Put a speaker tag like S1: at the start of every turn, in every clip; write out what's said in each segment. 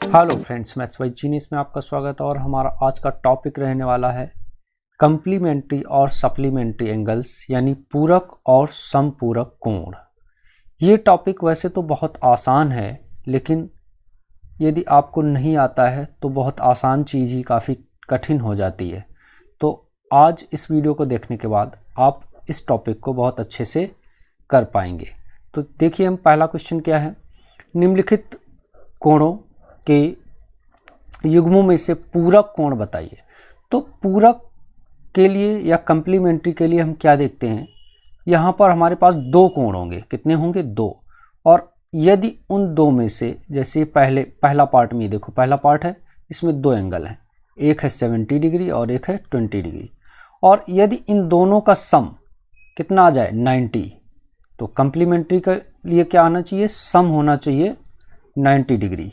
S1: Hello friends, maths by genius में आपका स्वागत है। और हमारा आज का टॉपिक रहने वाला है कंप्लीमेंट्री और सप्लीमेंट्री एंगल्स, यानी पूरक और समपूरक कोण। ये टॉपिक वैसे तो बहुत आसान है, लेकिन यदि आपको नहीं आता है तो बहुत आसान चीज़ ही काफ़ी कठिन हो जाती है। तो आज इस वीडियो को देखने के बाद आप इस टॉपिक को बहुत अच्छे से कर पाएंगे। तो देखिए, हम पहला क्वेश्चन क्या है, निम्नलिखित कोणों के युग्मों में से पूरक कोण बताइए। तो पूरक के लिए या कंप्लीमेंट्री के लिए हम क्या देखते हैं, यहाँ पर हमारे पास दो कोण होंगे। कितने होंगे? दो। और यदि उन दो में से, जैसे पहला पार्ट में देखो, पहला पार्ट है, इसमें दो एंगल हैं, एक है 70 डिग्री और एक है 20 डिग्री। और यदि इन दोनों का सम कितना आ जाए, 90, तो कंप्लीमेंट्री के लिए क्या आना चाहिए, सम होना चाहिए 90 डिग्री।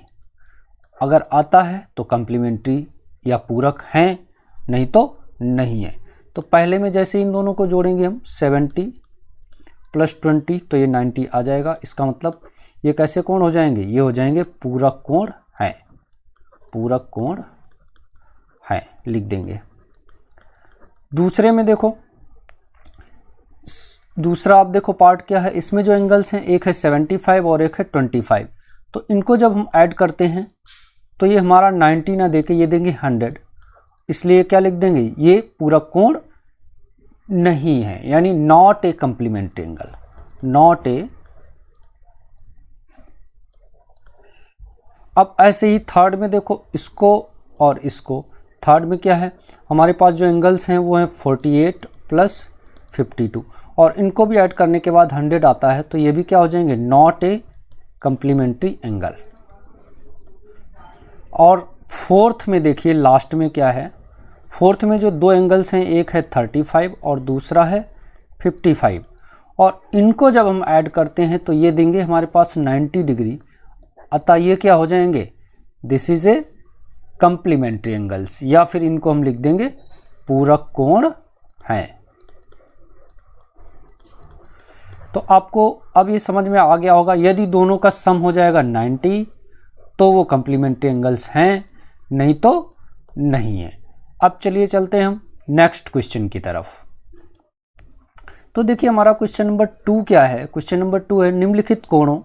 S1: अगर आता है तो कंप्लीमेंट्री या पूरक हैं, नहीं तो नहीं है। तो पहले में जैसे इन दोनों को जोड़ेंगे हम, 70 + 20, तो ये 90 आ जाएगा। इसका मतलब ये कैसे कोण हो जाएंगे, ये हो जाएंगे पूरक कोण हैं, पूरक कोण हैं, लिख देंगे। दूसरे में देखो, दूसरा आप देखो पार्ट क्या है, इसमें जो एंगल्स हैं, एक है 75 और एक है 25। तो इनको जब हम ऐड करते हैं तो ये हमारा 90 ना देके ये देंगे 100, इसलिए क्या लिख देंगे, ये पूरक कोण नहीं है, यानी not a complementary angle, not a. अब ऐसे ही थर्ड में देखो, इसको और इसको, थर्ड में क्या है, हमारे पास जो एंगल्स हैं वो हैं 48 + 52, और इनको भी ऐड करने के बाद 100 आता है, तो ये भी क्या हो जाएंगे, नॉट ए कंप्लीमेंट्री एंगल। और फोर्थ में देखिए, लास्ट में क्या है, फोर्थ में जो दो एंगल्स हैं, एक है 35 और दूसरा है 55, और इनको जब हम ऐड करते हैं तो ये देंगे हमारे पास 90 डिग्री। अतः ये क्या हो जाएंगे, this is a complementary angles, या फिर इनको हम लिख देंगे पूरक कोण हैं। तो आपको अब ये समझ में आ गया होगा, यदि दोनों का सम हो जाएगा 90 तो वो कंप्लीमेंट्री एंगल्स हैं, नहीं तो नहीं है। अब चलिए चलते हैं हम नेक्स्ट क्वेश्चन की तरफ। तो देखिए, हमारा क्वेश्चन नंबर 2 क्या है, क्वेश्चन नंबर 2 है, निम्नलिखित कोणों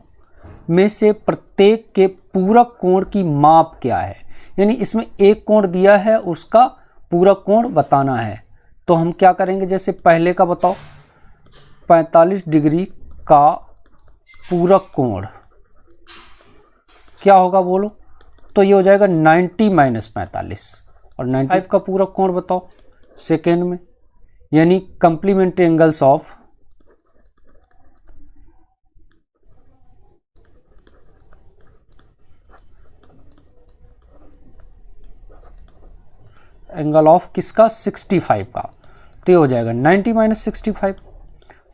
S1: में से प्रत्येक के पूरक कोण की माप क्या है। यानी इसमें एक कोण दिया है, उसका पूरक कोण बताना है। तो हम क्या करेंगे, जैसे पहले का बताओ, 45 डिग्री का पूरक कोण क्या होगा बोलो, तो ये हो जाएगा 90 - 45। और 95 का पूरक कोण बताओ सेकेंड में, यानी complementary angles of angle of किसका, 65 का, तो ये हो जाएगा 90 - 65।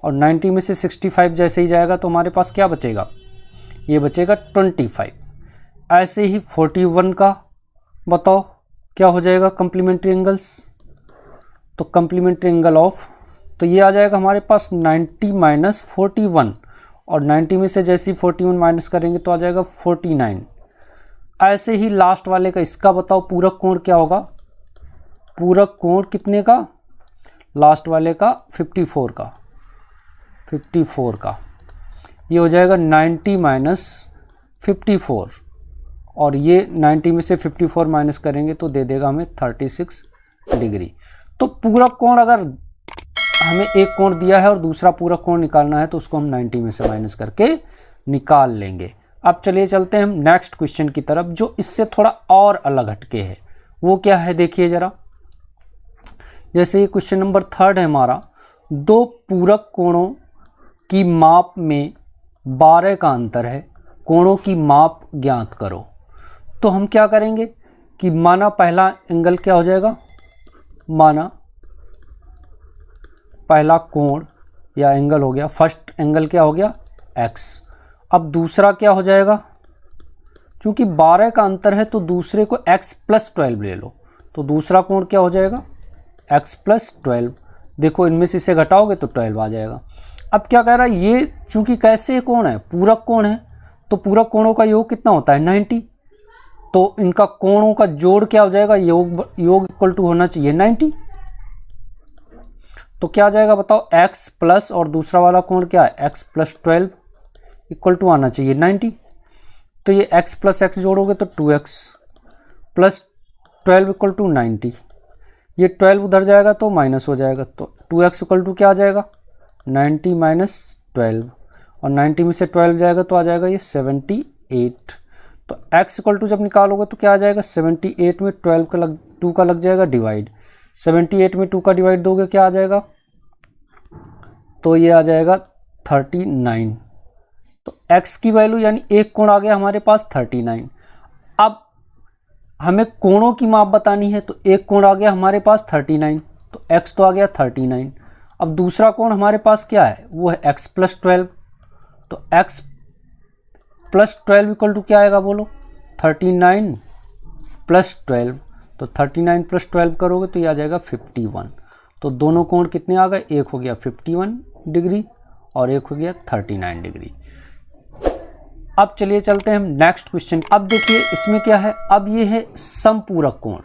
S1: और 90 में से 65 जैसे ही जाएगा तो हमारे पास क्या बचेगा, ये बचेगा 25। ऐसे ही 41 का बताओ क्या हो जाएगा कंप्लीमेंट्री एंगल्स, तो कंप्लीमेंट्री एंगल ऑफ, तो ये आ जाएगा हमारे पास 90 - 41, और 90 में से जैसे ही 41 माइनस करेंगे तो आ जाएगा 49। ऐसे ही लास्ट वाले का, इसका बताओ पूरक कोण क्या होगा, पूरक कोण कितने का, लास्ट वाले का 54 का, 54 का, ये हो जाएगा 90 - 54, और ये 90 में से 54 माइनस करेंगे तो दे देगा हमें 36 डिग्री। तो पूरक कोण, अगर हमें एक कोण दिया है और दूसरा पूरक कोण निकालना है तो उसको हम 90 में से माइनस करके निकाल लेंगे। अब चलिए चलते हैं हम नेक्स्ट क्वेश्चन की तरफ, जो इससे थोड़ा और अलग हटके है। वो क्या है, देखिए जरा, जैसे ये क्वेश्चन नंबर 3 है हमारा, दो पूरक कोणों की माप में 12 का अंतर है, कोणों की माप ज्ञात करो। तो हम क्या करेंगे कि माना पहला एंगल क्या हो जाएगा, माना पहला कोण या एंगल हो गया, फर्स्ट एंगल क्या हो गया, x। अब दूसरा क्या हो जाएगा, चूंकि 12 का अंतर है तो दूसरे को x + 12 ले लो, तो दूसरा कोण क्या हो जाएगा, x + 12। देखो इनमें से इसे घटाओगे तो 12 आ जाएगा। अब क्या कह रहा है, ये चूंकि कैसे कोण है, पूरक कोण है, तो पूरक कोणों का योग कितना होता है, 90। तो इनका कोणों का जोड़ क्या हो जाएगा, योग इक्वल टू होना चाहिए 90। तो क्या आ जाएगा बताओ, x प्लस और दूसरा वाला कोण क्या है x प्लस 12 इक्वल टू आना चाहिए 90। तो ये x प्लस एक्स जोड़ोगे तो 2x प्लस 12 इक्वल टू 90। ये 12 उधर जाएगा तो माइनस हो जाएगा, तो 2x इक्वल टू क्या आ जाएगा 90 माइनस 12, और 90 में से 12 जाएगा तो आ जाएगा ये 78। तो x इक्वल टू जब निकालोगे तो क्या आ जाएगा 78 में 12 का 2 का लग जाएगा डिवाइड, 78 में 2 का डिवाइड दोगे क्या आ जाएगा, तो ये आ जाएगा 39। तो x की वैल्यू यानी एक कोण आ गया हमारे पास 39। अब हमें कोणों की माप बतानी है, तो एक कोण आ गया हमारे पास 39, तो x तो आ गया 39। अब दूसरा कोण हमारे पास क्या है, वो है x प्लस 12, तो x प्लस 12 इक्वल टू क्या आएगा बोलो 39 प्लस 12, तो 39 प्लस 12 करोगे तो ये आ जाएगा 51। तो दोनों कोण कितने आ गए, एक हो गया 51 डिग्री और एक हो गया 39 डिग्री। अब चलिए चलते हैं हम नेक्स्ट क्वेश्चन। अब देखिए इसमें क्या है, अब ये है समपूरक कोण,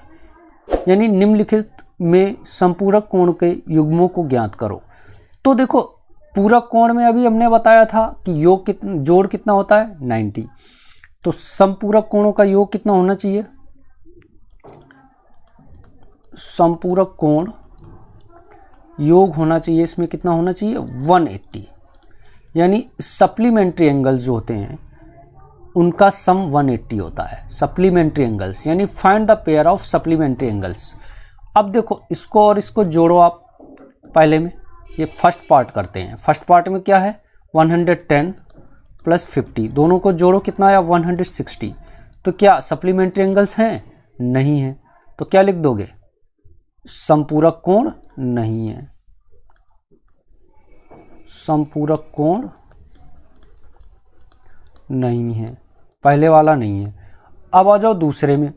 S1: यानी निम्नलिखित में समपूरक कोण के युग्मों को ज्ञात करो। तो देखो पूरक कोण में अभी हमने बताया था कि जोड़ कितना होता है 90, तो समपूरक कोणों का योग कितना होना चाहिए, समपूरक कोण योग होना चाहिए इसमें कितना होना चाहिए 180, यानी सप्लीमेंट्री एंगल्स जो होते हैं उनका सम 180 होता है। सप्लीमेंट्री एंगल्स यानी find the pair of supplementary angles. अब देखो इसको और इसको जोड़ो आप, पहले में ये फर्स्ट पार्ट करते हैं। फर्स्ट पार्ट में क्या है 110 प्लस 50, दोनों को जोड़ो कितना आया 160। तो क्या सप्लीमेंट्री एंगल्स हैं, नहीं है, तो क्या लिख दोगे समपूरक कोण नहीं है, समपूरक कोण नहीं है, पहले वाला नहीं है। अब आ जाओ दूसरे में,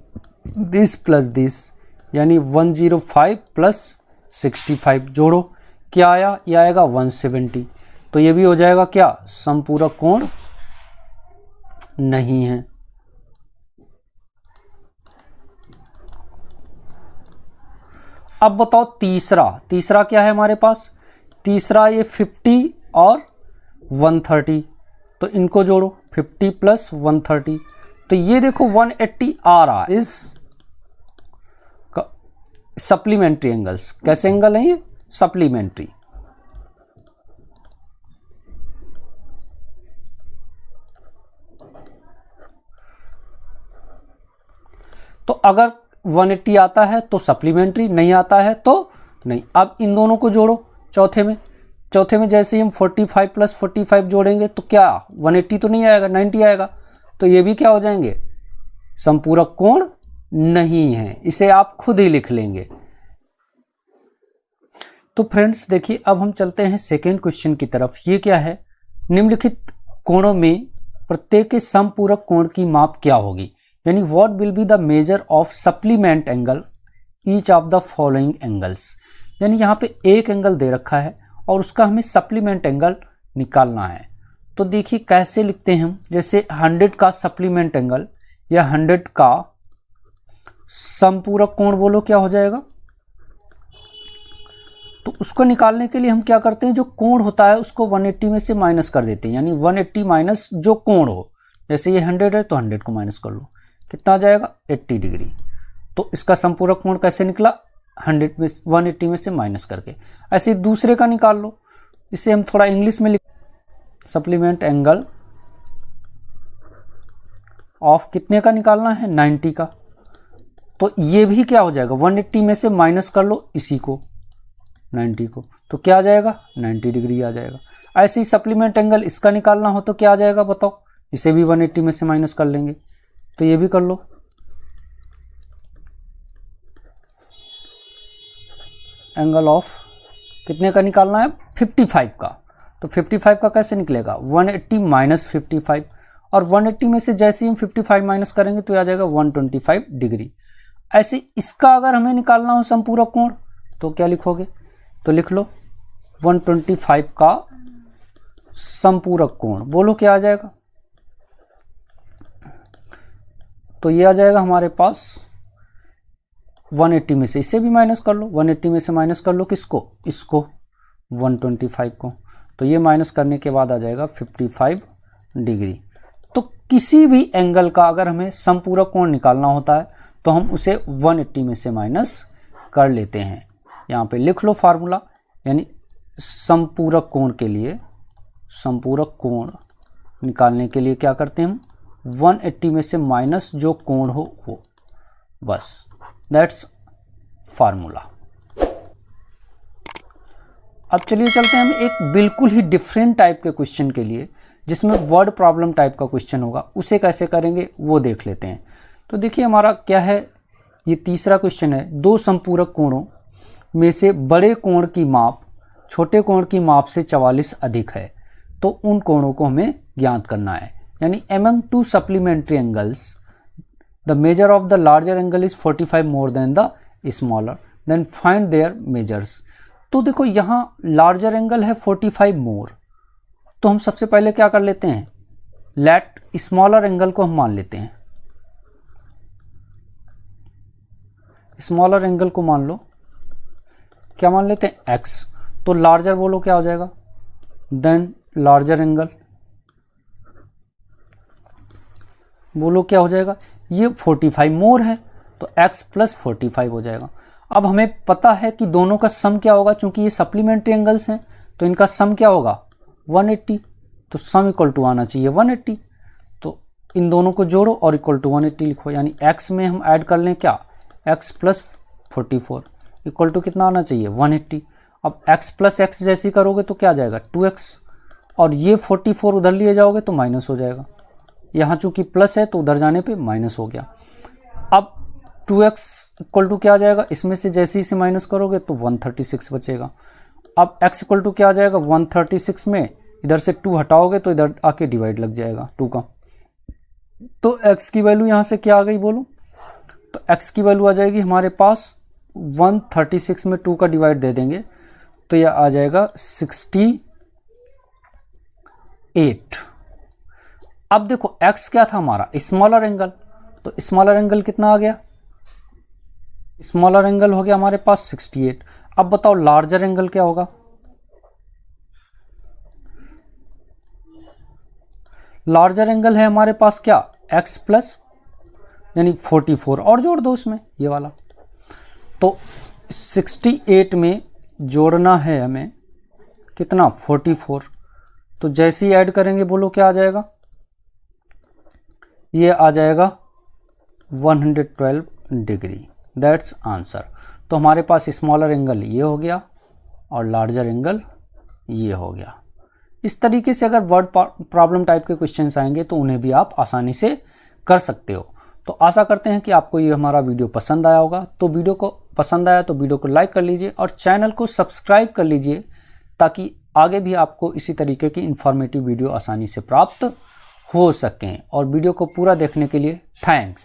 S1: दिस प्लस दिस यानी 105 प्लस 65 जोड़ो क्या आया, ये आएगा 170, तो ये भी हो जाएगा क्या समपूरक कोण नहीं है। अब बताओ तीसरा क्या है हमारे पास, तीसरा ये 50 और 130, तो इनको जोड़ो 50 प्लस 130, तो ये देखो 180 आ रहा है। इस सप्लीमेंट्री एंगल्स कैसे एंगल है ये सप्लीमेंट्री, तो अगर 180 आता है तो सप्लीमेंट्री, नहीं आता है तो नहीं। अब इन दोनों को जोड़ो चौथे में जैसे हम 45 प्लस 45 जोड़ेंगे तो क्या 180 तो नहीं आएगा 90 आएगा, तो ये भी क्या हो जाएंगे समपूरक कोण नहीं है, इसे आप खुद ही लिख लेंगे। तो फ्रेंड्स देखिए अब हम चलते हैं सेकेंड क्वेश्चन की तरफ। ये क्या है, निम्नलिखित कोणों में प्रत्येक के समपूरक कोण की माप क्या होगी, यानी what will be the measure of supplement angle each of the following angles, यानी यहाँ पे एक एंगल दे रखा है और उसका हमें सप्लीमेंट एंगल निकालना है। तो देखिए कैसे लिखते हैं हम, जैसे 100 का सप्लीमेंट एंगल या 100 का समपूरक कोण बोलो क्या हो जाएगा, तो उसको निकालने के लिए हम क्या करते हैं, जो कोण होता है उसको 180 में से माइनस कर देते हैं, यानी 180 माइनस जो कोण हो, जैसे ये 100 है तो 100 को माइनस कर लो, कितना आ जाएगा 80 डिग्री। तो इसका समपूरक कोण कैसे निकला 180 में से माइनस करके। ऐसे दूसरे का निकाल लो, इसे हम थोड़ा इंग्लिश में लिख, सप्लीमेंट एंगल ऑफ कितने का निकालना है 90 का, तो ये भी क्या हो जाएगा 180 में से माइनस कर लो इसी को 90 को, तो क्या आ जाएगा 90 डिग्री आ जाएगा। ऐसे ही सप्लीमेंट एंगल इसका निकालना हो तो क्या आ जाएगा बताओ, इसे भी 180 में से माइनस कर लेंगे, तो ये भी कर लो। एंगल ऑफ कितने का निकालना है 55 का, तो 55 का कैसे निकलेगा 180 माइनस 55, और 180 में से जैसे ही हम 55 माइनस करेंगे तो आ जाएगा 125 डिग्री। ऐसे इसका अगर हमें निकालना हो समपूरक कोण तो क्या लिखोगे, तो लिख लो 125 का समपूरक कोण, बोलो क्या आ जाएगा, तो ये आ जाएगा हमारे पास 180 में से इसे भी माइनस कर लो, 180 में से माइनस कर लो किसको, इसको 125 को, तो ये माइनस करने के बाद आ जाएगा 55 डिग्री। तो किसी भी एंगल का अगर हमें समपूरक कोण निकालना होता है तो हम उसे 180 में से माइनस कर लेते हैं। यहाँ पे लिख लो फार्मूला, यानी समपूरक कोण के लिए, समपूरक कोण निकालने के लिए क्या करते हैं हम, 180 में से माइनस जो कोण हो वो, बस दैट्स फार्मूला। अब चलिए चलते हैं हम एक बिल्कुल ही डिफरेंट टाइप के क्वेश्चन के लिए, जिसमें वर्ड प्रॉब्लम टाइप का क्वेश्चन होगा। उसे कैसे करेंगे वो देख लेते हैं। तो देखिए हमारा क्या है, ये तीसरा क्वेश्चन है। दो समपूरक कोणों में से बड़े कोण की माप छोटे कोण की माप से 44 अधिक है, तो उन कोणों को हमें ज्ञात करना है। यानी among two supplementary angles the measure of the larger angle is 45 more than the smaller, then find their measures। तो देखो यहाँ लार्जर एंगल है 45 मोर, तो हम सबसे पहले क्या कर लेते हैं, लेट स्मॉलर एंगल को हम मान लेते हैं। स्मॉलर एंगल को मान लो, क्या मान लेते हैं, x। तो लार्जर बोलो क्या हो जाएगा, देन लार्जर एंगल बोलो क्या हो जाएगा, ये 45 मोर है तो x प्लस 45 हो जाएगा। अब हमें पता है कि दोनों का सम क्या होगा, चूंकि ये सप्लीमेंट्री एंगल्स हैं तो इनका सम क्या होगा 180, तो सम इक्वल टू आना चाहिए 180। तो इन दोनों को जोड़ो और इक्वल टू 180 लिखो, यानी x में हम ऐड कर लें क्या, x प्लस 44 इक्वल टू कितना आना चाहिए 180। अब x प्लस x जैसी करोगे तो क्या आ जाएगा 2x, और ये 44 उधर लिए जाओगे तो माइनस हो जाएगा। यहाँ चूंकि प्लस है तो उधर जाने पे माइनस हो गया। अब 2x इक्वल टू क्या आ जाएगा, इसमें से जैसे ही से माइनस करोगे तो 136 बचेगा। अब x इक्वल टू क्या आ जाएगा 136 में इधर से 2 हटाओगे तो इधर आके डिवाइड लग जाएगा 2 का, तो x की वैल्यू यहाँ से क्या आ गई बोलो, तो x की वैल्यू आ जाएगी हमारे पास 136 में 2 का डिवाइड दे देंगे तो यह आ जाएगा 68। अब देखो x क्या था हमारा, स्मॉलर एंगल, तो स्मॉलर एंगल कितना आ गया, स्मॉलर एंगल हो गया हमारे पास 68। अब बताओ लार्जर एंगल क्या होगा, लार्जर एंगल है हमारे पास क्या x प्लस यानी 44 और जोड़ दो उसमें ये वाला, तो 68 में जोड़ना है हमें कितना 44, तो जैसे ही ऐड करेंगे बोलो क्या आ जाएगा, ये आ जाएगा 112 डिग्री, दैट्स आंसर। तो हमारे पास स्मॉलर एंगल ये हो गया और लार्जर एंगल ये हो गया। इस तरीके से अगर वर्ड प्रॉब्लम टाइप के क्वेश्चंस आएंगे तो उन्हें भी आप आसानी से कर सकते हो। तो आशा करते हैं कि आपको ये हमारा वीडियो पसंद आया होगा। तो वीडियो को पसंद आया तो वीडियो को लाइक कर लीजिए और चैनल को सब्सक्राइब कर लीजिए, ताकि आगे भी आपको इसी तरीके की इंफॉर्मेटिव वीडियो आसानी से प्राप्त हो सकें। और वीडियो को पूरा देखने के लिए थैंक्स।